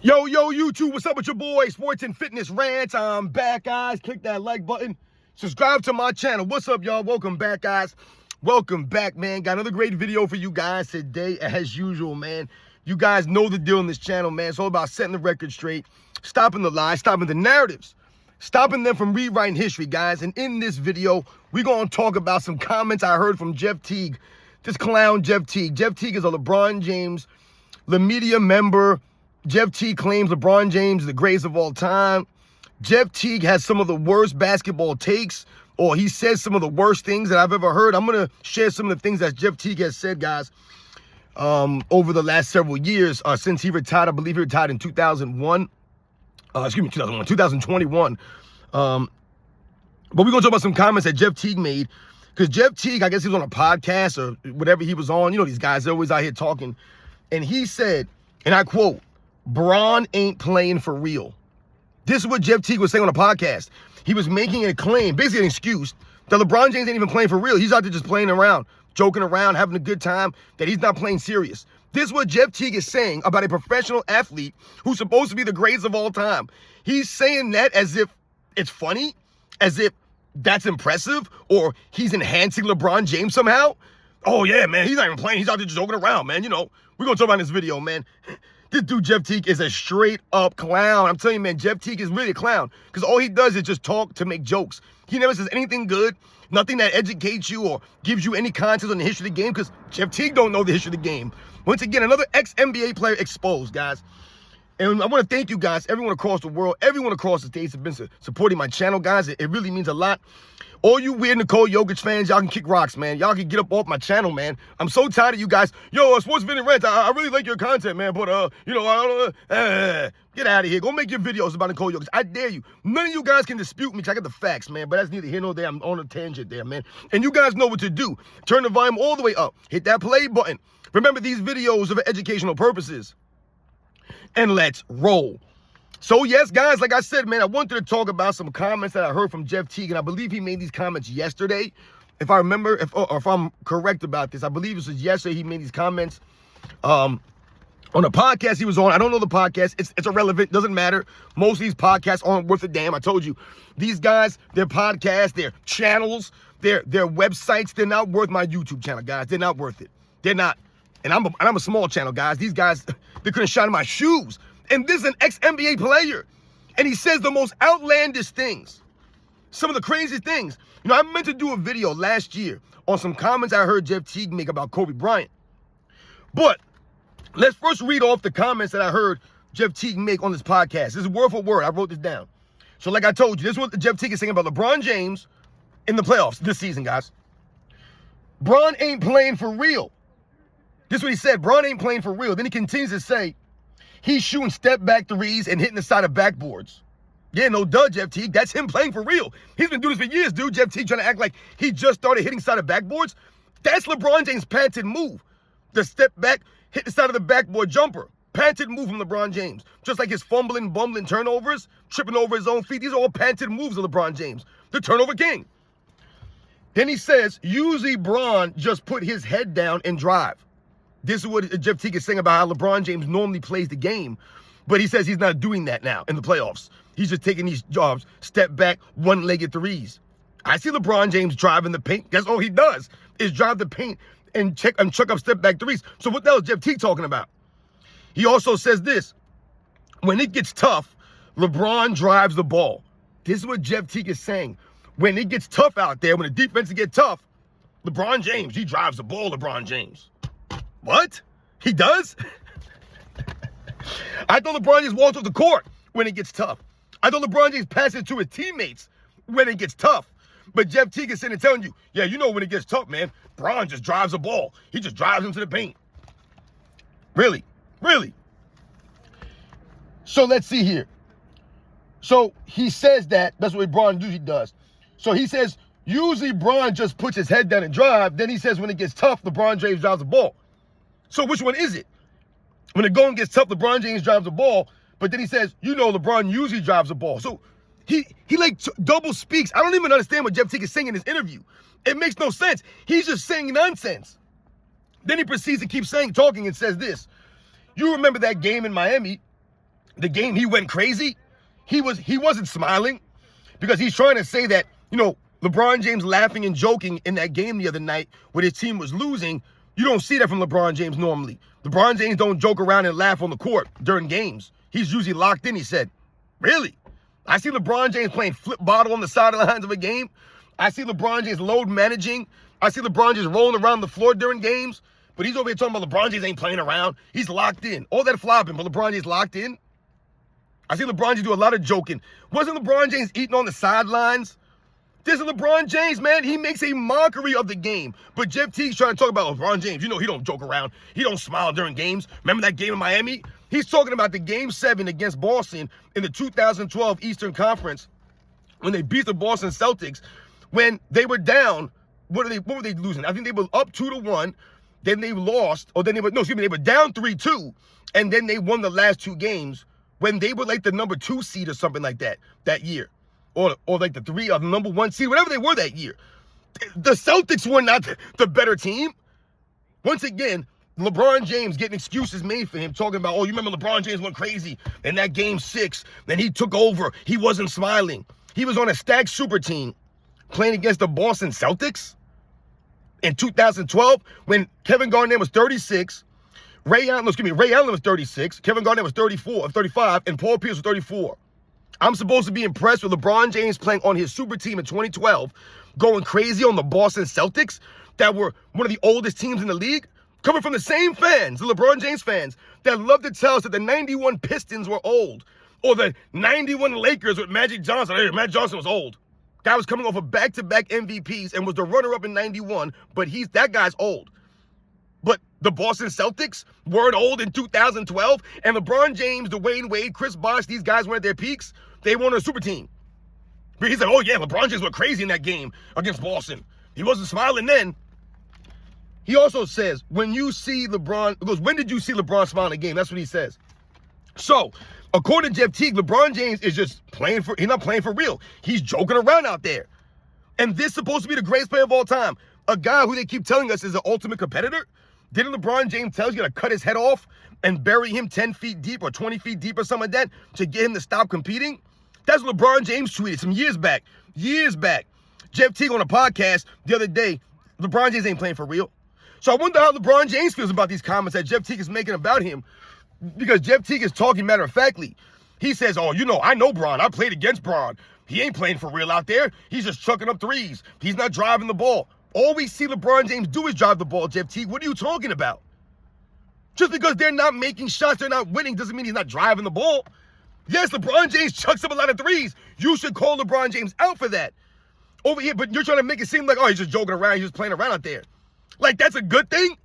Yo, YouTube, what's up with your boy? Sports and Fitness Rants. I'm back, guys. Click that like button. Subscribe to my channel. What's up, y'all? Welcome back, guys. Welcome back, man. Got another great video for you guys today, as usual, man. You guys know the deal on this channel, man. It's all about setting the record straight, stopping the lies, stopping the narratives, stopping them from rewriting history, guys. And in this video, we're going to talk about some comments I heard from Jeff Teague. This clown, Jeff Teague. Jeff Teague is a LeBron James, the media member. Jeff Teague claims LeBron James is the greatest of all time. Jeff Teague has some of the worst basketball takes, or he says some of the worst things that I've ever heard. I'm going to share some of the things that Jeff Teague has said, guys, over the last several years since he retired. I believe he retired in 2021. But we're going to talk about some comments that Jeff Teague made, because Jeff Teague, I guess he was on a podcast or whatever he was on. You know, these guys, they're always out here talking. And he said, and I quote, "Bron ain't playing for real." This is what Jeff Teague was saying on a podcast. He was making a claim, basically an excuse, that LeBron James ain't even playing for real. He's out there just playing around, joking around, having a good time, that he's not playing serious. This is what Jeff Teague is saying about a professional athlete who's supposed to be the greatest of all time. He's saying that as if it's funny, as if that's impressive, or he's enhancing LeBron James somehow. Oh, yeah, man, he's not even playing. He's out there just joking around, man. You know, we're going to talk about this video, man. This dude, Jeff Teague, is a straight-up clown. I'm telling you, man, Jeff Teague is really a clown, because all he does is just talk to make jokes. He never says anything good, nothing that educates you or gives you any context on the history of the game, because Jeff Teague don't know the history of the game. Once again, another ex-NBA player exposed, guys. And I want to thank you guys, everyone across the world, everyone across the states have been supporting my channel, guys. It really means a lot. All you weird Nicole Jokic fans, y'all can kick rocks, man. Y'all can get up off my channel, man. I'm so tired of you guys. Yo, Sports Video Rants, I really like your content, man. But, you know, I don't get out of here. Go make your videos about Nicole Jokic. I dare you. None of you guys can dispute me, because I got the facts, man. But that's neither here nor there. I'm on a tangent there, man. And you guys know what to do. Turn the volume all the way up. Hit that play button. Remember, these videos are for educational purposes. And let's roll. So, yes, guys, like I said, man, I wanted to talk about some comments that I heard from Jeff Teague, and I believe he made these comments yesterday. If I remember, if I'm correct about this, I believe this was yesterday he made these comments on a podcast he was on. I don't know the podcast. It's irrelevant. Doesn't matter. Most of these podcasts aren't worth a damn. I told you. These guys, their podcasts, their channels, their websites, they're not worth my YouTube channel, guys. They're not worth it. They're not. And I'm a small channel, guys. These guys, they couldn't shine in my shoes. And this is an ex-NBA player. And he says the most outlandish things. Some of the craziest things. You know, I meant to do a video last year on some comments I heard Jeff Teague make about Kobe Bryant. But let's first read off the comments that I heard Jeff Teague make on this podcast. This is word for word. I wrote this down. So like I told you, this is what Jeff Teague is saying about LeBron James in the playoffs this season, guys. Bron ain't playing for real. This is what he said. Bron ain't playing for real. Then he continues to say, he's shooting step-back threes and hitting the side of backboards. Yeah, no duh, Jeff Teague. That's him playing for real. He's been doing this for years, dude. Jeff Teague trying to act like he just started hitting side of backboards. That's LeBron James' patented move. The step back, hit the side of the backboard jumper. Patented move from LeBron James. Just like his fumbling, bumbling turnovers, tripping over his own feet. These are all patented moves of LeBron James. The turnover king. Then he says, usually Bron just put his head down and drive. This is what Jeff Teague is saying about how LeBron James normally plays the game. But he says he's not doing that now in the playoffs. He's just taking these jobs, step back, one-legged threes. I see LeBron James driving the paint. That's all he does, is drive the paint and chuck up step-back threes. So what the hell is Jeff Teague talking about? He also says this. When it gets tough, LeBron drives the ball. This is what Jeff Teague is saying. When it gets tough out there, when the defenses get tough, LeBron James, he drives the ball, LeBron James. What? He does? I thought LeBron James walks off the court when it gets tough. I thought LeBron James passes it to his teammates when it gets tough. But Jeff Teague is sitting and telling you, yeah, you know when it gets tough, man, Bron just drives the ball. He just drives into the paint. Really? Really? So let's see here. So he says that's what Bron usually does. So he says, usually Bron just puts his head down and drive. Then he says when it gets tough, LeBron James drives the ball. So which one is it? When the going gets tough, LeBron James drives the ball, but then he says, you know, LeBron usually drives the ball. So he like double speaks. I don't even understand what Jeff Teague is saying in this interview. It makes no sense. He's just saying nonsense. Then he proceeds to keep talking and says this. You remember that game in Miami the game he went crazy, he wasn't smiling because he's trying to say that, LeBron James laughing and joking in that game the other night when his team was losing. You don't see that from LeBron James normally. LeBron James don't joke around and laugh on the court during games. He's usually locked in, he said. Really? I see LeBron James playing flip bottle on the sidelines of a game. I see LeBron James load managing. I see LeBron James rolling around the floor during games. But he's over here talking about LeBron James ain't playing around. He's locked in. All that flopping, but LeBron James locked in. I see LeBron James do a lot of joking. Wasn't LeBron James eating on the sidelines? This is LeBron James, man. He makes a mockery of the game. But Jeff Teague's trying to talk about LeBron James. He don't joke around. He don't smile during games. Remember that game in Miami? He's talking about the Game 7 against Boston in the 2012 Eastern Conference when they beat the Boston Celtics. When they were down, what were they losing? I think they were up 2-1. Then they lost, they were down 3-2. And then they won the last two games when they were like the number 2 seed or something like that year. Or like the 3 or the number 1 seed, whatever they were that year. The Celtics were not the better team. Once again, LeBron James getting excuses made for him, talking about, you remember LeBron James went crazy in that Game 6. Then he took over. He wasn't smiling. He was on a stacked super team playing against the Boston Celtics in 2012 when Kevin Garnett was 36. Ray Allen was 36. Kevin Garnett was 35, and Paul Pierce was 34. I'm supposed to be impressed with LeBron James playing on his super team in 2012, going crazy on the Boston Celtics that were one of the oldest teams in the league, coming from the same fans, the LeBron James fans, that love to tell us that the 91 Pistons were old, or the 91 Lakers with Magic Johnson. Hey, Magic Johnson was old. Guy was coming off of back-to-back MVPs and was the runner-up in 91, but that guy's old. But the Boston Celtics weren't old in 2012, and LeBron James, Dwayne Wade, Chris Bosh, these guys were at their peaks. They won a super team. But he said, LeBron James went crazy in that game against Boston. He wasn't smiling then. He also says, when you see LeBron, he goes, when did you see LeBron smile in a game? That's what he says. So, according to Jeff Teague, LeBron James is just he's not playing for real. He's joking around out there. And this is supposed to be the greatest player of all time. A guy who they keep telling us is the ultimate competitor. Didn't LeBron James tell you going to cut his head off and bury him 10 feet deep or 20 feet deep or something like that to get him to stop competing? That's what LeBron James tweeted some years back. Jeff Teague on a podcast the other day, LeBron James ain't playing for real. So I wonder how LeBron James feels about these comments that Jeff Teague is making about him. Because Jeff Teague is talking matter-of-factly. He says, I know Bron. I played against Bron. He ain't playing for real out there. He's just chucking up threes. He's not driving the ball. All we see LeBron James do is drive the ball, Jeff Teague. What are you talking about? Just because they're not making shots, they're not winning, doesn't mean he's not driving the ball. Yes, LeBron James chucks up a lot of threes. You should call LeBron James out for that. Over here, but you're trying to make it seem like, he's just joking around. He's just playing around out there. Like, that's a good thing?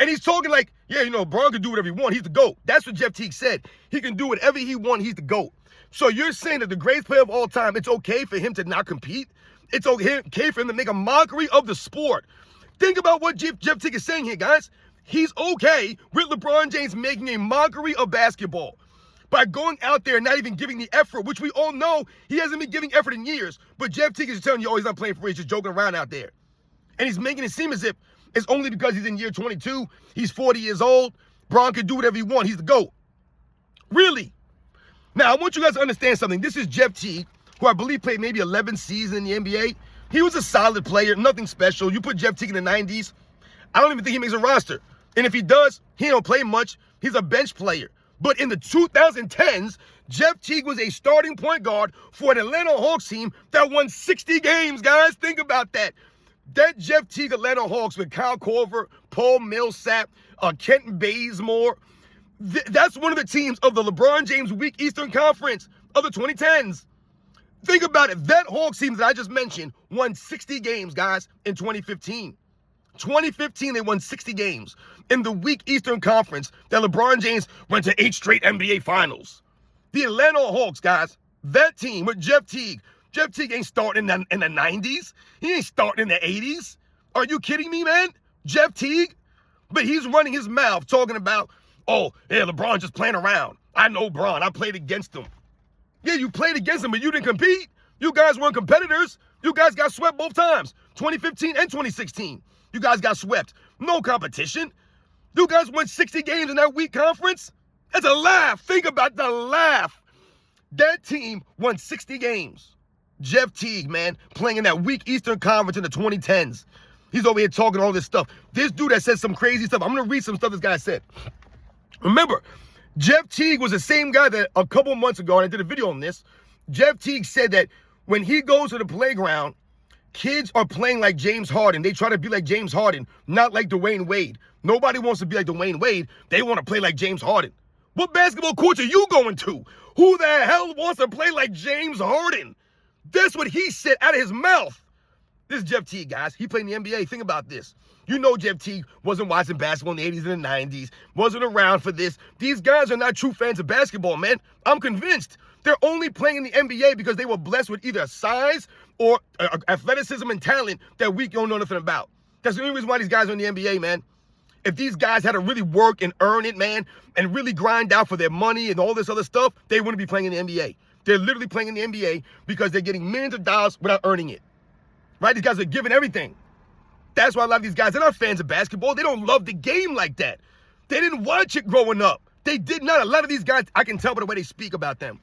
And he's talking like, Bron can do whatever he wants. He's the GOAT. That's what Jeff Teague said. He can do whatever he wants. He's the GOAT. So you're saying that the greatest player of all time, it's okay for him to not compete? It's okay for him to make a mockery of the sport. Think about what Jeff Teague is saying here, guys. He's okay with LeBron James making a mockery of basketball by going out there and not even giving the effort, which we all know he hasn't been giving effort in years. But Jeff Teague is telling you, he's not playing for real. He's just joking around out there. And he's making it seem as if it's only because he's in year 22. He's 40 years old. Bron can do whatever he wants. He's the GOAT. Really? Now, I want you guys to understand something. This is Jeff Teague, who I believe played maybe 11 seasons in the NBA. He was a solid player, nothing special. You put Jeff Teague in the 90s, I don't even think he makes a roster. And if he does, he don't play much. He's a bench player. But in the 2010s, Jeff Teague was a starting point guard for an Atlanta Hawks team that won 60 games, guys. Think about that. That Jeff Teague Atlanta Hawks with Kyle Korver, Paul Millsap, Kenton Bazemore, that's one of the teams of the LeBron James weak Eastern Conference of the 2010s. Think about it. That Hawks team that I just mentioned won 60 games, guys, in 2015. 2015, they won 60 games in the weak Eastern Conference that LeBron James went to 8 straight NBA Finals. The Atlanta Hawks, guys, that team with Jeff Teague ain't starting in the 90s. He ain't starting in the 80s. Are you kidding me, man? Jeff Teague? But he's running his mouth talking about, LeBron just playing around. I know Bron. I played against him. Yeah, you played against him, but you didn't compete. You guys weren't competitors. You guys got swept both times, 2015 and 2016. You guys got swept. No competition. You guys won 60 games in that weak conference. That's a laugh. Think about the laugh. That team won 60 games. Jeff Teague, man, playing in that weak Eastern Conference in the 2010s. He's over here talking all this stuff. This dude that said some crazy stuff. I'm going to read some stuff this guy said. Remember, Jeff Teague was the same guy that a couple months ago, and I did a video on this, Jeff Teague said that when he goes to the playground, kids are playing like James Harden. They try to be like James Harden, not like Dwayne Wade. Nobody wants to be like Dwayne Wade. They want to play like James Harden. What basketball court are you going to? Who the hell wants to play like James Harden? That's what he said out of his mouth. This is Jeff Teague, guys. He played in the NBA. Think about this. You know Jeff Teague wasn't watching basketball in the 80s and the 90s, wasn't around for this. These guys are not true fans of basketball, man. I'm convinced. They're only playing in the NBA because they were blessed with either size or athleticism and talent that we don't know nothing about. That's the only reason why these guys are in the NBA, man. If these guys had to really work and earn it, man, and really grind out for their money and all this other stuff, they wouldn't be playing in the NBA. They're literally playing in the NBA because they're getting millions of dollars without earning it. Right? These guys are giving everything. That's why a lot of these guys, they're not fans of basketball. They don't love the game like that. They didn't watch it growing up. They did not. A lot of these guys, I can tell by the way they speak about them.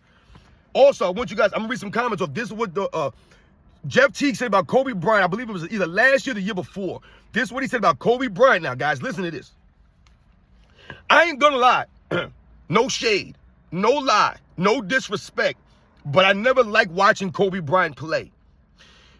Also, I want you guys, I'm going to read some comments of this is what the Jeff Teague said about Kobe Bryant. I believe it was either last year or the year before. This is what he said about Kobe Bryant. Now, guys, listen to this. I ain't going to lie. No shade. No lie. No disrespect. But I never liked watching Kobe Bryant play.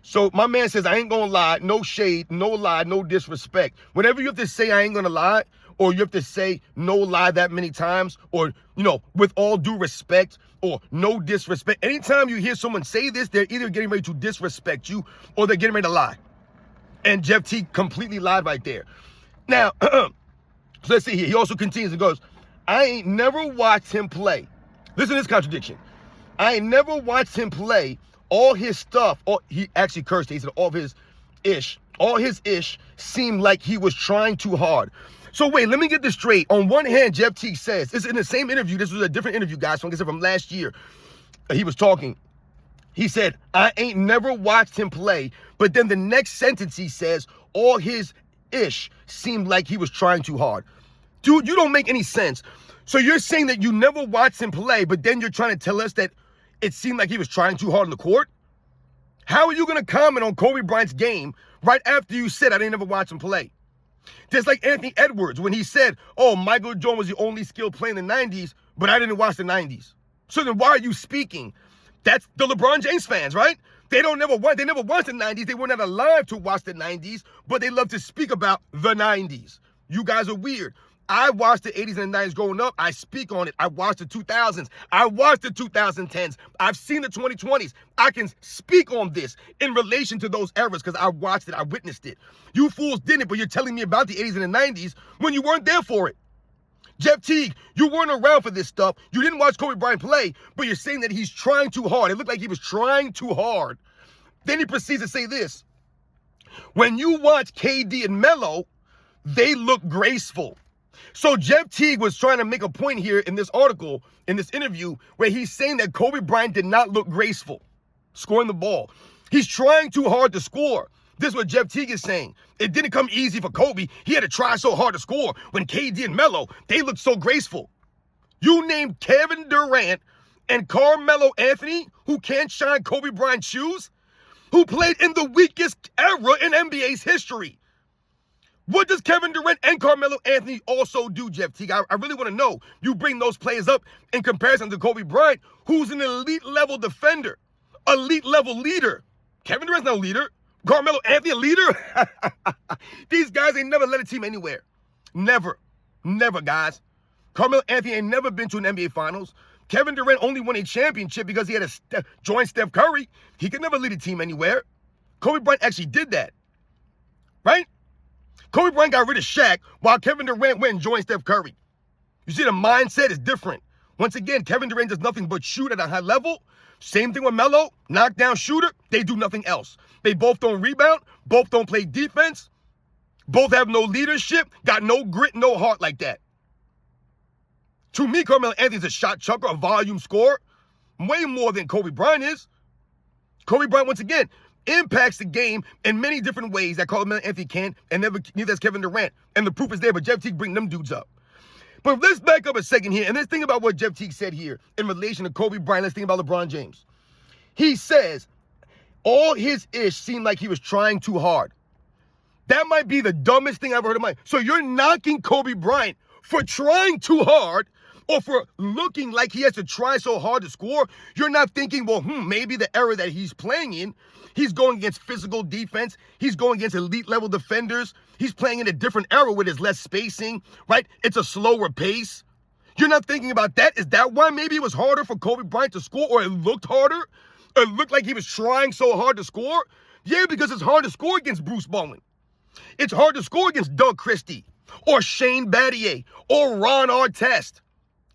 So my man says, I ain't going to lie. No shade. No lie. No disrespect. Whenever you have to say I ain't going to lie, or you have to say no lie that many times, or, you know, with all due respect, or no disrespect. Anytime you hear someone say this, they're either getting ready to disrespect you or they're getting ready to lie. And Jeff Teague completely lied right there. Now, so let's see here. He also continues and goes, I ain't never watched him play. Listen to this contradiction. I ain't never watched him play. All his stuff, he actually cursed. He said all his ish seemed like he was trying too hard. So wait, let me get this straight. On one hand, Jeff Teague says, it's in the same interview. This was a different interview, guys. So like I said, from last year, he was talking. He said, I ain't never watched him play. But then the next sentence he says, all his ish seemed like he was trying too hard. Dude, you don't make any sense. So you're saying that you never watched him play, but then you're trying to tell us that it seemed like he was trying too hard on the court? How are you going to comment on Kobe Bryant's game right after you said I didn't ever watch him play? Just like Anthony Edwards when he said, oh, Michael Jordan was the only skilled player in the 90s, but I didn't watch the 90s. So then why are you speaking? That's the LeBron James fans, right? They never watched the 90s. They were not alive to watch the 90s, but they love to speak about the 90s. You guys are weird. I watched the 80s and the 90s growing up. I speak on it. I watched the 2000s. I watched the 2010s. I've seen the 2020s. I can speak on this in relation to those eras because I watched it. I witnessed it. You fools didn't, but you're telling me about the 80s and the 90s when you weren't there for it. Jeff Teague, you weren't around for this stuff. You didn't watch Kobe Bryant play, but you're saying that he's trying too hard. It looked like he was trying too hard. Then he proceeds to say this. When you watch KD and Melo, they look graceful. So Jeff Teague was trying to make a point here in this article, in this interview, where he's saying that Kobe Bryant did not look graceful scoring the ball. He's trying too hard to score. This is what Jeff Teague is saying. It didn't come easy for Kobe. He had to try so hard to score. When KD and Melo, they looked so graceful. You named Kevin Durant and Carmelo Anthony, who can't shine Kobe Bryant's shoes, who played in the weakest era in NBA's history. What does Kevin Durant and Carmelo Anthony also do, Jeff Teague? I really want to know. You bring those players up in comparison to Kobe Bryant, who's an elite-level defender, elite-level leader. Kevin Durant's not a leader. Carmelo Anthony, a leader? These guys ain't never led a team anywhere. Never. Never, guys. Carmelo Anthony ain't never been to an NBA Finals. Kevin Durant only won a championship because he had to join Steph Curry. He could never lead a team anywhere. Kobe Bryant actually did that. Right? Kobe Bryant got rid of Shaq while Kevin Durant went and joined Steph Curry. You see, the mindset is different. Once again, Kevin Durant does nothing but shoot at a high level. Same thing with Melo, knockdown shooter. They do nothing else. They both don't rebound. Both don't play defense. Both have no leadership. Got no grit, no heart like that. To me, Carmelo Anthony's a shot chucker, a volume scorer. Way more than Kobe Bryant is. Kobe Bryant, once again, impacts the game in many different ways that Carmelo Anthony can, and neither has Kevin Durant. And the proof is there, but Jeff Teague bring them dudes up. But let's back up a second here, and let's think about what Jeff Teague said here in relation to Kobe Bryant. Let's think about LeBron James. He says, all his ish seemed like he was trying too hard. That might be the dumbest thing I've ever heard in my life. So you're knocking Kobe Bryant for trying too hard or for looking like he has to try so hard to score. You're not thinking, well, maybe the era that he's playing in, he's going against physical defense. He's going against elite level defenders. He's playing in a different era where there's less spacing, right? It's a slower pace. You're not thinking about that. Is that why maybe it was harder for Kobe Bryant to score, or it looked harder? It looked like he was trying so hard to score? Yeah, because it's hard to score against Bruce Bowen. It's hard to score against Doug Christie or Shane Battier or Ron Artest.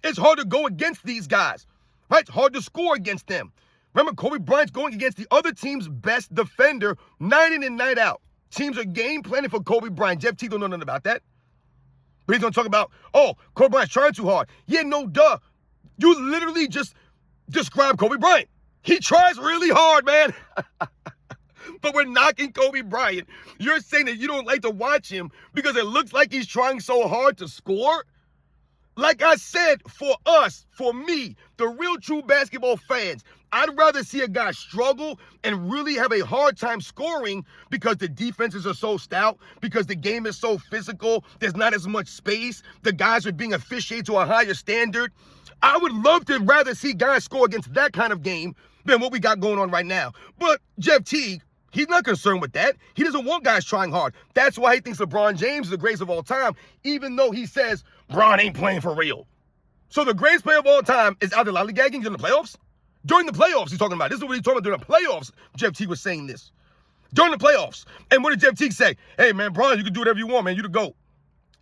It's hard to go against these guys, right? It's hard to score against them. Remember, Kobe Bryant's going against the other team's best defender night in and night out. Teams are game planning for Kobe Bryant. Jeff Teague don't know nothing about that. But he's going to talk about, Kobe Bryant's trying too hard. Yeah, no, duh. You literally just described Kobe Bryant. He tries really hard, man. But we're knocking Kobe Bryant. You're saying that you don't like to watch him because it looks like he's trying so hard to score? Like I said, for us, for me, the real true basketball fans, I'd rather see a guy struggle and really have a hard time scoring because the defenses are so stout, because the game is so physical, there's not as much space, the guys are being officiated to a higher standard. I would love to rather see guys score against that kind of game than what we got going on right now. But Jeff Teague, he's not concerned with that. He doesn't want guys trying hard. That's why he thinks LeBron James is the greatest of all time, even though he says Bron ain't playing for real. So the greatest player of all time is out there lollygagging during the playoffs? During the playoffs, he's talking about. This is what he's talking about during the playoffs. Jeff Teague was saying this. During the playoffs. And what did Jeff Teague say? Hey, man, Bron, you can do whatever you want, man. You the GOAT.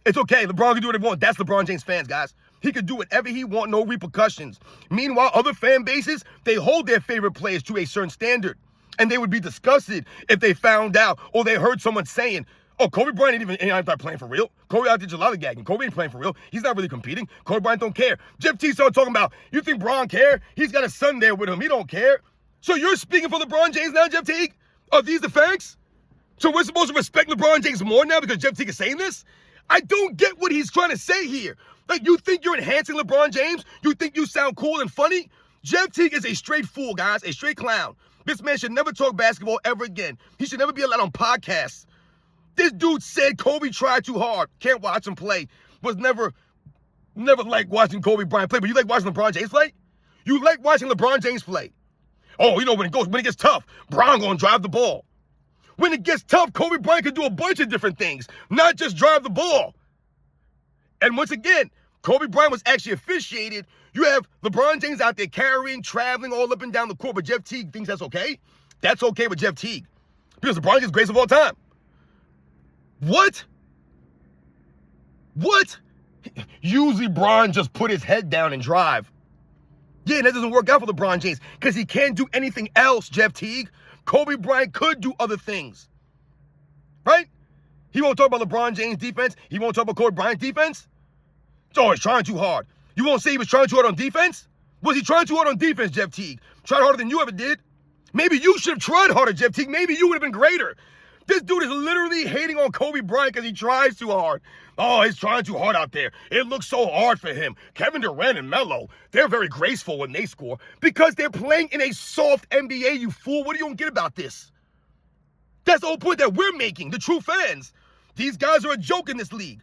It's okay. LeBron can do whatever he wants. That's LeBron James fans, guys. He could do whatever he wants, no repercussions. Meanwhile, other fan bases, they hold their favorite players to a certain standard. And they would be disgusted if they found out or they heard someone saying, Kobe Bryant ain't not playing for real. Kobe out there just lollygagging. Kobe ain't playing for real. He's not really competing. Kobe Bryant don't care. Jeff Teague started talking about, you think Bron care? He's got a son there with him. He don't care. So you're speaking for LeBron James now, Jeff Teague? Are these the facts? So we're supposed to respect LeBron James more now because Jeff Teague is saying this? I don't get what he's trying to say here. Like, you think you're enhancing LeBron James? You think you sound cool and funny? Jeff Teague is a straight fool, guys, a straight clown. This man should never talk basketball ever again. He should never be allowed on podcasts. This dude said Kobe tried too hard. Can't watch him play. Was never liked watching Kobe Bryant play. But you like watching LeBron James play? You like watching LeBron James play. Oh, you know, when it gets tough, Bron gonna drive the ball. When it gets tough, Kobe Bryant can do a bunch of different things, not just drive the ball. And once again, Kobe Bryant was actually officiated. You have LeBron James out there carrying, traveling all up and down the court, but Jeff Teague thinks that's okay? That's okay with Jeff Teague. Because LeBron James is greatest of all time. What? Usually Bron just put his head down and drive. Yeah, and that doesn't work out for LeBron James because he can't do anything else, Jeff Teague. Kobe Bryant could do other things. Right? He won't talk about LeBron James' defense. He won't talk about Kobe Bryant's defense. Oh, he's trying too hard. You won't say he was trying too hard on defense? Was he trying too hard on defense, Jeff Teague? Tried harder than you ever did? Maybe you should have tried harder, Jeff Teague. Maybe you would have been greater. This dude is literally hating on Kobe Bryant because he tries too hard. Oh, he's trying too hard out there. It looks so hard for him. Kevin Durant and Melo, they're very graceful when they score because they're playing in a soft NBA, you fool. What do you get about this? That's the whole point that we're making, the true fans. These guys are a joke in this league.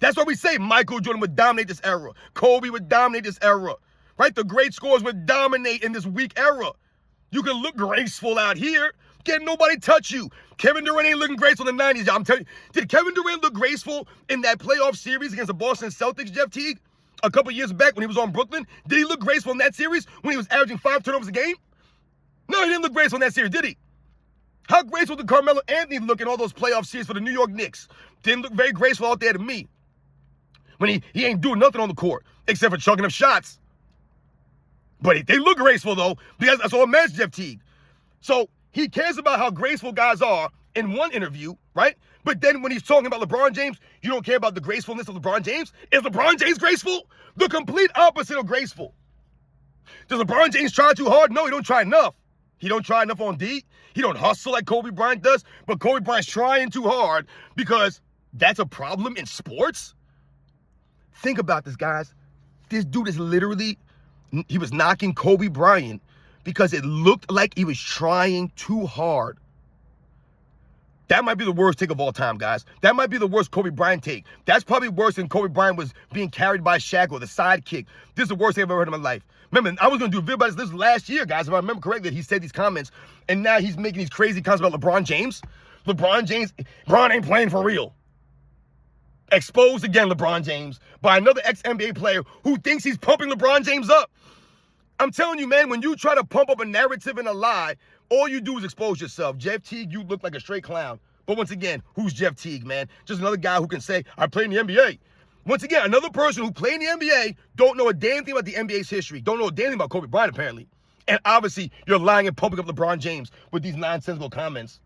That's why we say Michael Jordan would dominate this era. Kobe would dominate this era. Right? The great scorers would dominate in this weak era. You can look graceful out here. Can't nobody touch you. Kevin Durant ain't looking graceful in the 90s. I'm telling you. Did Kevin Durant look graceful in that playoff series against the Boston Celtics, Jeff Teague? A couple years back when he was on Brooklyn? Did he look graceful in that series when he was averaging 5 turnovers a game? No, he didn't look graceful in that series, did he? How graceful did Carmelo Anthony look in all those playoff series for the New York Knicks? Didn't look very graceful out there to me. When he ain't doing nothing on the court except for chucking up shots. But they look graceful, though, because that's all that matters, Jeff Teague. So he cares about how graceful guys are in one interview, right? But then when he's talking about LeBron James, you don't care about the gracefulness of LeBron James? Is LeBron James graceful? The complete opposite of graceful. Does LeBron James try too hard? No, he don't try enough. He don't try enough on D. He don't hustle like Kobe Bryant does. But Kobe Bryant's trying too hard because that's a problem in sports? Think about this, guys. This dude is literally, he was knocking Kobe Bryant because it looked like he was trying too hard. That might be the worst take of all time, guys. That might be the worst Kobe Bryant take. That's probably worse than Kobe Bryant was being carried by Shaq or the sidekick. This is the worst thing I've ever heard in my life. Remember, I was going to do a video about this last year, guys, if I remember correctly, that he said these comments, and now he's making these crazy comments about LeBron James. LeBron ain't playing for real. Exposed again, LeBron James, by another ex-NBA player who thinks he's pumping LeBron James up. I'm telling you, man, when you try to pump up a narrative and a lie, all you do is expose yourself. Jeff Teague, you look like a straight clown. But once again, who's Jeff Teague, man? Just another guy who can say, I played in the NBA. Once again, another person who played in the NBA, don't know a damn thing about the NBA's history, don't know a damn thing about Kobe Bryant, apparently. And obviously, you're lying and pumping up LeBron James with these nonsensical comments.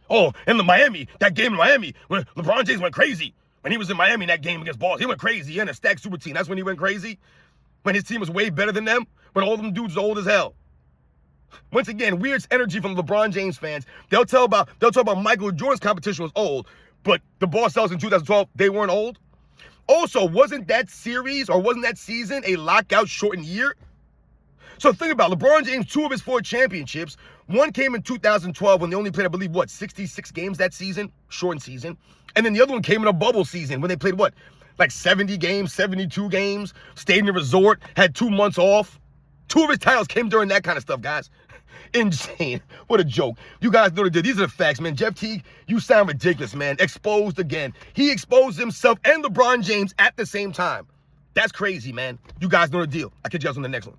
Oh, in the Miami, that game in Miami, when LeBron James went crazy. When he was in Miami in that game against Boston, he went crazy. He had a stacked super team. That's when he went crazy. When his team was way better than them. When all them dudes are old as hell. Once again, weird energy from LeBron James fans. They'll talk about Michael Jordan's competition was old, but the Boston Celtics in 2012, they weren't old. Also, wasn't that series or wasn't that season a lockout shortened year? So think about LeBron James, 2 of his 4 championships. One came in 2012 when they only played, I believe, 66 games that season, shortened season. And then the other one came in a bubble season when they played like 70 games, 72 games, stayed in a resort, had 2 months off. 2 of his titles came during that kind of stuff, guys. Insane. What a joke. You guys know what they did. These are the facts, man. Jeff Teague, you sound ridiculous, man. Exposed again. He exposed himself and LeBron James at the same time. That's crazy, man. You guys know the deal. I'll catch you guys on the next one.